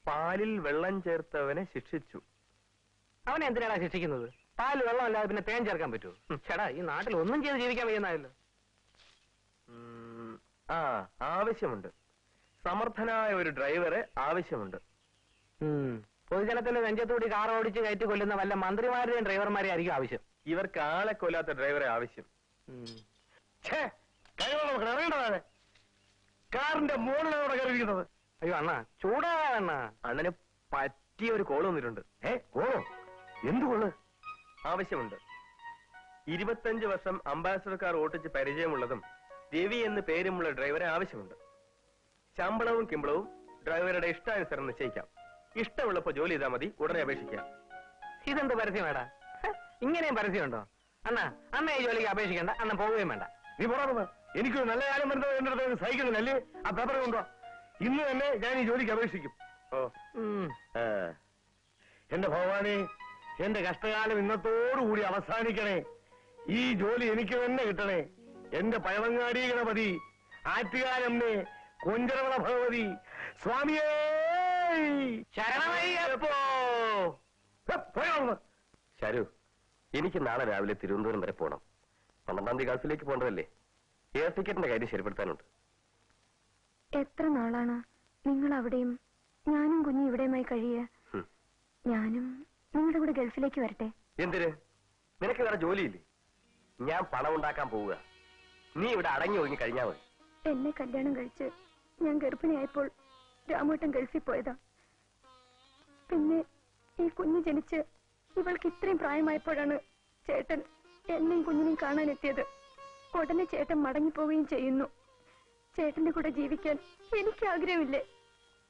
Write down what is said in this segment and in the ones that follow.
പാലിൽ വെള്ളം ചേർത്തവനെ ശിക്ഷിച്ചു. അവനെ എന്തിനാണ് ശിക്ഷിക്കുന്നത്? പാല് വെള്ളം അല്ലാതെ പിന്നെ തേൻ ചേർക്കാൻ പറ്റുമോ? ചേടാ, ഈ നാട്ടിൽ ഒന്നും ചെയ്ത് ജീവിക്കാൻ വയ്യുന്നായല്ലോ. ആവശ്യമുണ്ട്. സമർത്ഥനായ ഒരു ഡ്രൈവറെ ആവശ്യമുണ്ട്. പൊതുജനത്തിന്റെ നെഞ്ചത്തോടി കാർ ഓടിച്ച് കയറ്റി കൊല്ലുന്ന വല്ല മന്ത്രിമാരുടെയും ഡ്രൈവർമാരെ ആയിരിക്കും ആവശ്യം. ഇവർക്ക് ആളെ കൊല്ലാത്ത ഡ്രൈവറെ ആവശ്യം. കാറിന്റെ മുകളിലൂടെ കയറിയിരിക്കുന്നത്. അയ്യോ അണ്ണാ, ചൂടാണ്. അണ്ണന് പറ്റിയ ഒരു കോള് വന്നിട്ടുണ്ട്. എന്ത് കോള്? ആവശ്യമുണ്ട്. 25 വർഷം അംബാസഡർ കാർ ഓട്ടിച്ച് പരിചയമുള്ളതും രവി എന്ന് പേരുമുള്ള ഡ്രൈവറെ ആവശ്യമുണ്ട്. ശമ്പളവും കിമ്പളവും ഡ്രൈവറുടെ ഇഷ്ടാനുസരണം നിശ്ചയിക്കാം. ഇഷ്ടമുള്ളപ്പോ ജോലി ചെയ്താൽ മതി. ഉടനെ അപേക്ഷിക്കാം. ഇതെന്ത് പരസ്യമേടാ? ഇങ്ങനെയും പരസ്യമുണ്ടോ? അണ്ണാ, അണ്ണ ഈ ജോലിക്ക് അപേക്ഷിക്കണ്ട. അണ്ണൻ പോവുകയും വേണ്ട. നീ പോറാ. എനിക്കൊരു നല്ല കാര്യം വരുന്നത് എന്റെ അടുത്ത് സഹിക്കുന്നില്ലേ? ആ പേപ്പർ കൊണ്ടോ. ഇന്ന് തന്നെ ഞാൻ ഈ ജോലിക്ക് അപേക്ഷിക്കും. എന്റെ ഭഗവാനെ, എന്റെ കഷ്ടകാലം ഇന്നത്തോടുകൂടി അവസാനിക്കണേ. ഈ ജോലി എനിക്ക് തന്നെ കിട്ടണേ. എന്റെ പഴവങ്ങാടി ഗണപതി, ആറ്റുകാലമ്മേ, കൊഞ്ചരവള ഭഗവതി, സ്വാമിയേ ശരണമയ്യപ്പോ. ശരു, എനിക്ക് നാളെ രാവിലെ തിരുവനന്തപുരം വരെ പോകണം. 12-ാം തീയതി ഗൾഫിലേക്ക് പോകേണ്ടതല്ലേ? എയർ ടിക്കറ്റിന്റെ കാര്യം ശരിപ്പെടുത്താനുണ്ട്. എത്ര നാളാണ് നിങ്ങൾ അവിടെയും ഞാനും കുഞ്ഞും ഇവിടെയുമായി കഴിയുക? ഞാനും നിങ്ങളുടെ കൂടെ ഗൾഫിലേക്ക് വരട്ടെ. എന്തിന്? നിനക്ക് വേറെ ജോലിയില്ലേ? ഞാൻ പണം ഉണ്ടാക്കാൻ പോവുക. നീ ഇവിടെ അടങ്ങി ഒതുങ്ങി കഴിഞ്ഞാൽ മതി. എന്നെ കല്യാണം കഴിച്ച് ഞാൻ ഗർഭിണിയായപ്പോൾ രാമേട്ടൻ ഗൾഫിൽ പോയതാ. പിന്നെ ഈ കുഞ്ഞ് ജനിച്ച് ഇവൾക്ക് ഇത്രയും പ്രായമായപ്പോഴാണ് ചേട്ടൻ എന്നെയും കുഞ്ഞിനെയും കാണാനെത്തിയത്. ഉടനെ ചേട്ടൻ മടങ്ങിപ്പോവുകയും ചെയ്യുന്നു. ചേട്ടന്റെ കൂടെ ജീവിക്കാൻ എനിക്ക് ആഗ്രഹമില്ലേ?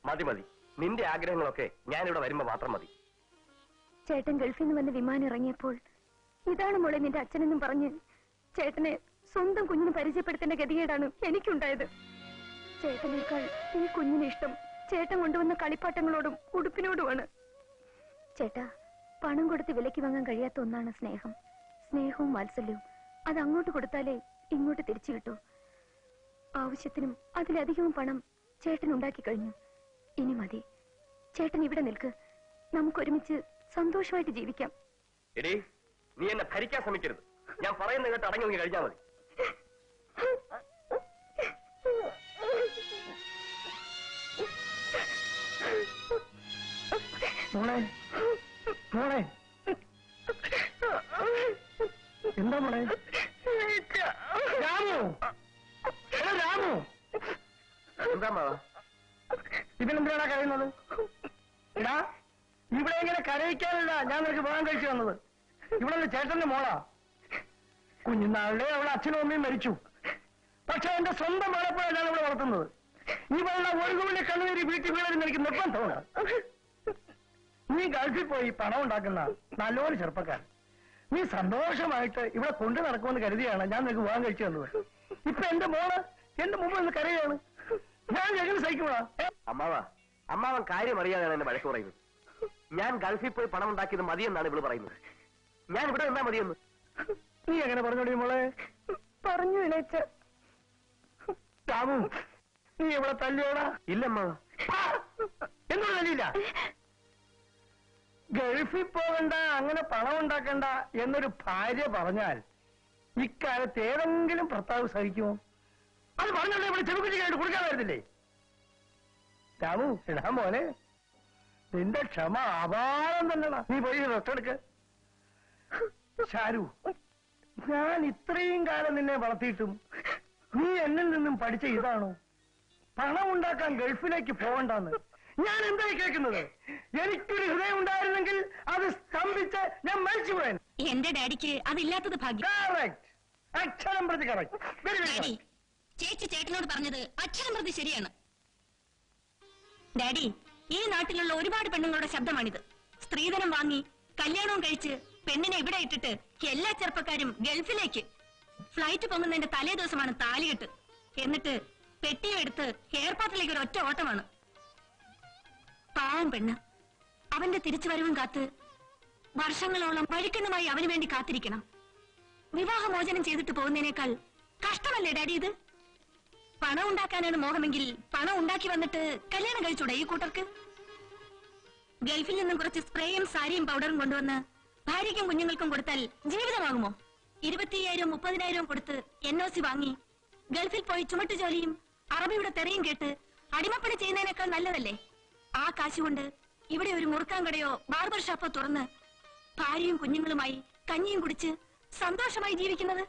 മതി മതി, നിന്റെ ആഗ്രഹങ്ങളൊക്കെ ഞാൻ ഇവിടെ വരുമ്പോ മാത്രം മതി. ചേട്ടൻ ഗൾഫിൽ നിന്ന് വന്ന് വിമാനം ഇറങ്ങിയപ്പോൾ ഇതാണ് മോളെ നിന്റെ അച്ഛനെന്നും പറഞ്ഞ് ചേട്ടനെ സ്വന്തം കുഞ്ഞിന് പരിചയപ്പെടുത്തേണ്ട ഗതികേടാണ് എനിക്കുണ്ടായത്. ചേട്ടനേക്കാൾ ഈ കുഞ്ഞിന് ഇഷ്ടം ചേട്ടൻ കൊണ്ടുവന്ന കളിപ്പാട്ടങ്ങളോടും ഉടുപ്പിനോടുമാണ്. ചേട്ടാ, പണം കൊടുത്ത് വിലയ്ക്ക് വാങ്ങാൻ കഴിയാത്ത ഒന്നാണ് സ്നേഹം. സ്നേഹവും വാത്സല്യവും അത് അങ്ങോട്ട് കൊടുത്താലേ ഇങ്ങോട്ട് തിരിച്ചു കിട്ടൂ. ആവശ്യത്തിനും അതിലധികവും പണം ചേട്ടൻ ഉണ്ടാക്കി കഴിഞ്ഞു. ഇനി മതി. ചേട്ടൻ ഇവിടെ നിൽക്ക്. നമുക്കൊരുമിച്ച് സന്തോഷമായിട്ട് ജീവിക്കാം. എടീ, നീ എന്നെ ഭരിക്കാൻ ശ്രമിക്കരുത്. ഞാൻ പറയുന്ന കേട്ട് അടങ്ങി ഒതുങ്ങി കഴിഞ്ഞാൽ മതി. മോളെ, മോളെ, എന്താ മോളെ? രാമു, രാമു, എന്താ മാവാ? ഇതിനെന്തിനാണ് കരയുന്നത്? എടാ, ഇവിടെ ഇങ്ങനെ കരയിക്കാനല്ല ഞാൻ നിനക്ക് പോകാൻ കഴിച്ചു വന്നത്. ഇവിടെ ചേട്ടന്റെ മോളാ. കുഞ്ഞുനാളിലെ അവളെ അച്ഛനും അമ്മയും മരിച്ചു. പക്ഷെ എന്റെ സ്വന്തം മോളെപ്പോഴാണ് ഞാൻ ഇവിടെ വളർത്തുന്നത്. ഇവളുടെ ഒഴുകുവിന്റെ കണ്ണുനീര് വീട്ടിൽ വീഴരുന്ന് എനിക്ക് നിർബന്ധമാണ്. നീ ഗൾഫിൽ പോയി പണം ഉണ്ടാക്കുന്ന നല്ലൊരു ചെറുപ്പക്കാരൻ. നീ സന്തോഷമായിട്ട് ഇവിടെ കൊണ്ടു നടക്കുമെന്ന് കരുതിയാണ് ഞാൻ നിനക്ക് പോകാൻ കഴിച്ചു വന്നത്. ഇപ്പൊ എന്റെ മോള് എന്റെ മുമ്പ് നിന്ന് കരയാണ്. ഞാൻ എങ്ങനെ സഹിക്കുവാ? അമ്മാവൻ കാര്യം അറിയാതെയാണ് എന്നെ വഴക്ക് പറയുന്നത്. ഞാൻ ഗൾഫിൽ പോയി പണം ഉണ്ടാക്കിയത് മതിയെന്നാണ് ഇവള് പറയുന്നത്. ഞാൻ ഇവിടെ നിന്നാ മതിയെന്ന്. നീ എങ്ങനെ പറഞ്ഞോടി മോളെ? പറഞ്ഞു ഇളച്ച. രാമു, നീ ഇവിടെ തല്ലിയോടാ? ഇല്ലമ്മ. എന്നോട് തല്ലിയില്ല. ഗൾഫിൽ പോകണ്ട, അങ്ങനെ പണം ഉണ്ടാക്കണ്ട എന്നൊരു ഭാര്യ പറഞ്ഞാൽ ഇക്കാലത്ത് ഏതെങ്കിലും ഭർത്താവ് സഹിക്കുമോ? അത് പറഞ്ഞല്ലേ ഇവിടെ ചെറുകുറ്റിക്കായിട്ട് കൊടുക്കാൻ വരുന്നില്ലേ? രാമു, എടാ മോനെ, നിന്റെ ക്ഷമ അപാരം തന്നെടാ. നീ പോയി റെസ്റ്റ് എടുക്ക്. ഷാരു, ഞാൻ ഇത്രയും കാലം നിന്നെ വളർത്തിയിട്ടും നീ എന്നിൽ നിന്നും പഠിച്ച ഇതാണോ? പണം ഉണ്ടാക്കാൻ ഗൾഫിലേക്ക് പോകണ്ടെന്ന് ഞാൻ എന്തായി കേൾക്കുന്നത്? എനിക്കൊരു ഹൃദയം ഉണ്ടായിരുന്നെങ്കിൽ അത് സ്തംഭിച്ച് ഞാൻ മരിച്ചു പോയാൻ. എന്റെ ഡാഡിക്ക് അതില്ലാത്തത് ഭാഗ്യം. അക്ഷരം പ്രതി കറക്റ്റ്. ഡാഡി, ചേച്ചി ചേട്ടനോട് പറഞ്ഞത് അക്ഷരം പ്രതി ശരിയാണ്. ഡാഡി, ഈ നാട്ടിലുള്ള ഒരുപാട് പെണ്ണുങ്ങളുടെ ശബ്ദമാണിത്. സ്ത്രീധനം വാങ്ങി കല്യാണവും കഴിച്ച് പെണ്ണിനെ ഇവിടെ ഇട്ടിട്ട് എല്ലാ ചെറുപ്പക്കാരും ഗൾഫിലേക്ക്. ഫ്ലൈറ്റ് പൊങ്ങുന്നതിന്റെ തലേ ദിവസമാണ് താലികെട്ട്. എന്നിട്ട് പെട്ടിയും എടുത്ത് എയർപോർട്ടിലേക്ക് ഒരു ഒറ്റ ഓട്ടമാണ്. പാവം പെണ്ണ് അവന്റെ തിരിച്ചുവരവും കാത്ത് വർഷങ്ങളോളം വഴിക്കണ്ണുമായി അവന് വേണ്ടി കാത്തിരിക്കണം. വിവാഹമോചനം ചെയ്തിട്ട് പോകുന്നതിനേക്കാൾ കഷ്ടമല്ലേ ഡാഡി ഇത്? പണം ഉണ്ടാക്കാനാണ് മോഹമെങ്കിൽ പണം ഉണ്ടാക്കി വന്നിട്ട് കല്യാണം കഴിച്ചൂടെ ഈ കൂട്ടർക്ക്? ഗൾഫിൽ നിന്നും കുറച്ച് സ്പ്രേയും സാരിയും പൗഡറും കൊണ്ടുവന്ന് ഭാര്യയ്ക്കും കുഞ്ഞുങ്ങൾക്കും കൊടുത്താൽ ജീവിതമാകുമോ? 25,000 30,000 കൊടുത്ത് NOC വാങ്ങി ഗൾഫിൽ പോയി ചുമട്ടു ജോലിയും അറബിയുടെ തെറിയും കേട്ട് അടിമപ്പണി ചെയ്യുന്നതിനേക്കാൾ നല്ലതല്ലേ ആ കാശുകൊണ്ട് ഇവിടെ ഒരു മുറുക്കാൻ കടയോ ബാർബർ ഷോപ്പോ തുറന്ന് ഭാര്യയും കുഞ്ഞുങ്ങളുമായി കഞ്ഞിയും കുടിച്ച് സന്തോഷമായി ജീവിക്കുന്നത്?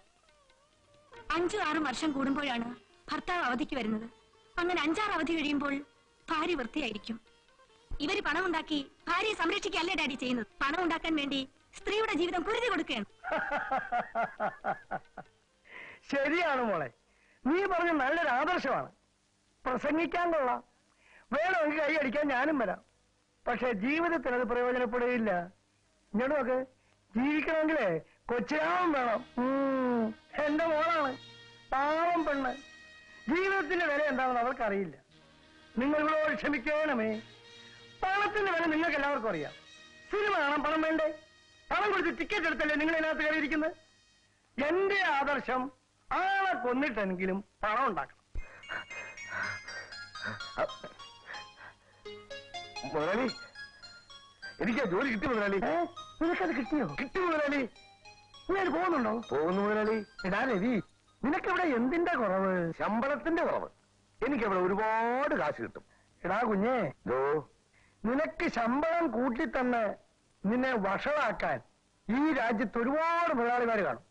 5-6 വർഷം കൂടുമ്പോഴാണ് ഭർത്താവ് അവധിക്ക് വരുന്നത്. അങ്ങനെ 5-6 അവധി കഴിയുമ്പോൾ ഭാര്യ വൃത്തിയായിരിക്കും. ഇവര് പണമുണ്ടാക്കി ഭാര്യയെ സംരക്ഷിക്കല്ലേ ഡാഡി ചെയ്യുന്നത്? പണം ഉണ്ടാക്കാൻ വേണ്ടി സ്ത്രീയുടെ ജീവിതം കുരുതി കൊടുക്കുകയാണ്. ശരിയാണ് മോളെ, നീ പറഞ്ഞ നല്ലൊരു ആദർശമാണ്. പ്രസംഗിക്കാൻ കൊള്ളാം, വേണമെങ്കിൽ കൈ അടിക്കാൻ ഞാനും വരാം. പക്ഷെ ജീവിതത്തിൽ അത് പ്രയോജനപ്പെടുകയില്ല. ഇങ്ങോട്ട് നോക്ക്, ജീവിക്കണമെങ്കിലേ കൊച്ചിരാമം വേണം. എന്റെ മോളാണ്, പാവം പെണ്ണ്. ജീവിതത്തിന്റെ വില എന്താണെന്ന് അവർക്കറിയില്ല. നിങ്ങളോട് ക്ഷമിക്കണമേ. പണത്തിന്റെ വില നിങ്ങൾക്ക് എല്ലാവർക്കും അറിയാം. സിനിമ കാണാൻ പണം വേണ്ടേ? പണം കൊടുത്ത് ടിക്കറ്റ് എടുത്തല്ലേ നിങ്ങൾ ഇതിനകത്ത് കയറിയിരിക്കുന്നത്? എന്റെ ആദർശം ആളെ കൊന്നിട്ടെങ്കിലും പണം ഉണ്ടാക്കണം. മുതലാളി, എനിക്ക് ജോലി കിട്ടി മുതലാളി. നിനക്കത് കിട്ടിയോ? കിട്ടി മുതലാളി. നീ അത് പോകുന്നുണ്ടോ? പോകുന്നു മുതലാളി. എടാ രവി, നിനക്കിവിടെ എന്തിന്റെ കുറവ്? ശമ്പളത്തിന്റെ കുറവ്. എനിക്കവിടെ ഒരുപാട് കാശ് കിട്ടും. എടാ കുഞ്ഞേ, ദോ, നിനക്ക് ശമ്പളം കൂട്ടിത്തന്ന് നിന്നെ വഷളാക്കാൻ ഈ രാജ്യത്ത് ഒരുപാട് മുതലാളിമാര് കാണും.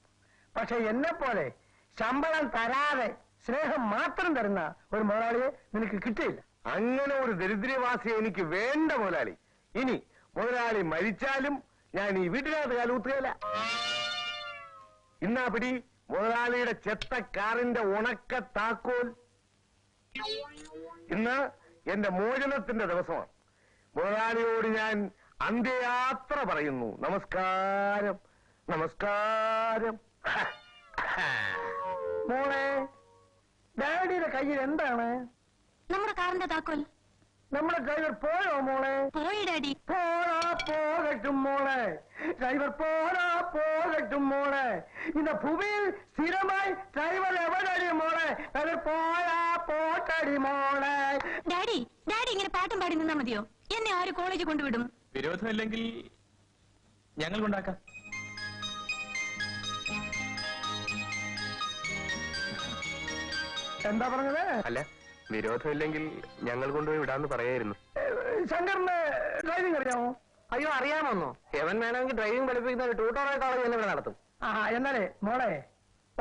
പക്ഷെ എന്നെ പോലെ ശമ്പളം തരാതെ സ്നേഹം മാത്രം തരുന്ന ഒരു മുതലാളിയെ നിനക്ക് കിട്ടിയില്ല. അങ്ങനെ ഒരു ദരിദ്രവാസി എനിക്ക് വേണ്ട മുതലാളി. ഇനി മുതലാളി മരിച്ചാലും ഞാൻ ഈ വീട്ടിനകത്ത് കാലൂത്തുകയില്ല. ഇന്നാ പിടി മുതലാളിയുടെ ചെത്ത കാറിന്റെ ഉണക്ക താക്കോൽ. ഇന്ന് എന്റെ മോചനത്തിന്റെ ദിവസമാണ്. മുതലാളിയോട് ഞാൻ അന്ത്യയാത്ര പറയുന്നു. നമസ്കാരം, നമസ്കാരം. മോളെ, ഡാഡിയുടെ കയ്യിൽ എന്താണ്? നമ്മുടെ കാറിന്റെ താക്കോൽ. നമ്മുടെ ഡ്രൈവർ പോയോ മോളെ? പോയി ഡാഡി. പോരാ പോകട്ടും മോളെ, ഡ്രൈവർ പോരാ പോകട്ടും മോളെ. ഇന്ന് ഭൂമിയിൽ സ്ഥിരമായി ഡ്രൈവർ എവിടെയടി മോളെ? ഡ്രൈവർ പോരാ പോട്ടടി മോളെ. ഡാഡി, ഡാഡി ഇങ്ങനെ പാട്ടും പാടി നിന്നാ മതിയോ? എന്നെ ആര് കോളേജിൽ കൊണ്ടുവിടും? വിരോധമില്ലെങ്കിൽ ഞങ്ങൾ കൊണ്ടാക്കാം. എന്താ പറഞ്ഞത്? അല്ല, വിരോധമില്ലെങ്കിൽ ഞങ്ങൾ കൊണ്ടുപോയി വിടാന്ന് പറയായിരുന്നു. ശങ്കറിന് ഡ്രൈവിംഗ് അറിയാമോ? അയ്യോ, അറിയാമോന്നോ? എവൻ വേണമെങ്കിൽ ഡ്രൈവിംഗ് പഠിപ്പിക്കുന്ന ഒരു ട്യൂട്ടോറിയൽ കോളേജ് തന്നെ ഇവിടെ നടത്തും. എന്നാലേ മോളെ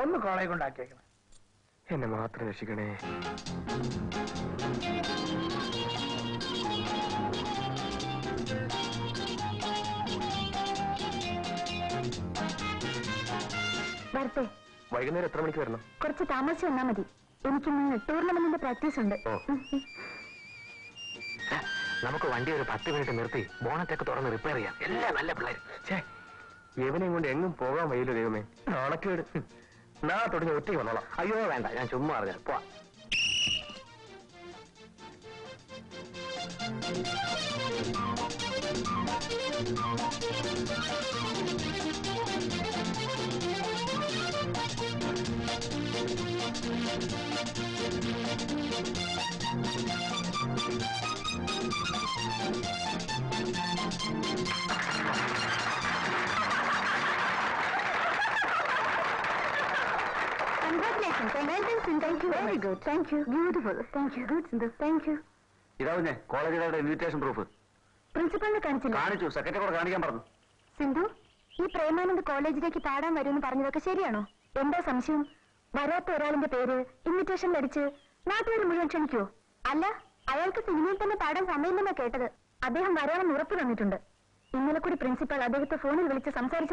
ഒന്ന് കോളേജ് കൊണ്ടാക്കിയേക്കണം. എന്നെ മാത്രം രക്ഷിക്കണേ. വരട്ടെ. വൈകുന്നേരം എത്ര മണിക്ക് വരണം? കുറച്ച് താമസിച്ച് വന്നാ മതി. എനിക്കിന്ന് ടൂർണമെന്റിന്റെ പ്രാക്ടീസ് ഉണ്ട്. നമുക്ക് വണ്ടി ഒരു 10 മിനിറ്റ് നിർത്തി ബോണറ്റൊക്കെ തുറന്ന് റിപ്പയർ ചെയ്യാം. എല്ലാം നല്ല പിള്ളേർ. ഇവനെയും കൊണ്ട് എങ്ങും പോകാൻ വയ്യല്ലോ ദൈവമേ. നാണക്കേട്. നാളെ തുടങ്ങി ഒറ്റയ്ക്ക് വന്നോളാം. അയ്യോ വേണ്ട, ഞാൻ ചുമ്മാ അറിഞ്ഞാൽ പോവാ. Congratulations. Thank you. Very good. Thank you. Beautiful. Thank you. Good, Sindhu. Thank you. ഇതാവുന്നേ കോളേജുകാരുടെ ഇൻവിറ്റേഷൻ പ്രൂഫ്. പ്രിൻസിപ്പളിനെ കാണിച്ചില്ല? കാണിച്ചു, സെക്രട്ടറി കൂടെ കാണിക്കാൻ പറഞ്ഞു. സിന്ധു, ഈ പ്രേമാനന്ദ് കോളേജിലേക്ക് പാടാൻ വരുമെന്ന് പറഞ്ഞതൊക്കെ ശരിയാണോ? എന്താ സംശയം? വരാത്ത ഒരാളിന്റെ പേര് ഇൻവിറ്റേഷനിൽ അടിച്ച് നാട്ടുകാർ മുഴുവൻ ക്ഷണിക്കുവോ? അല്ല, അയാൾക്ക് സിനിമയിൽ തന്നെ പാടാൻ സമയമില്ലെന്നാ കേട്ടത്. അദ്ദേഹം വരാമെന്ന് ഉറപ്പ് തന്നിട്ടുണ്ട്. ഇന്നലെ കൂടി പ്രിൻസിപ്പൾ അദ്ദേഹത്തെ ഫോണിൽ വിളിച്ച് സംസാരിച്ചു.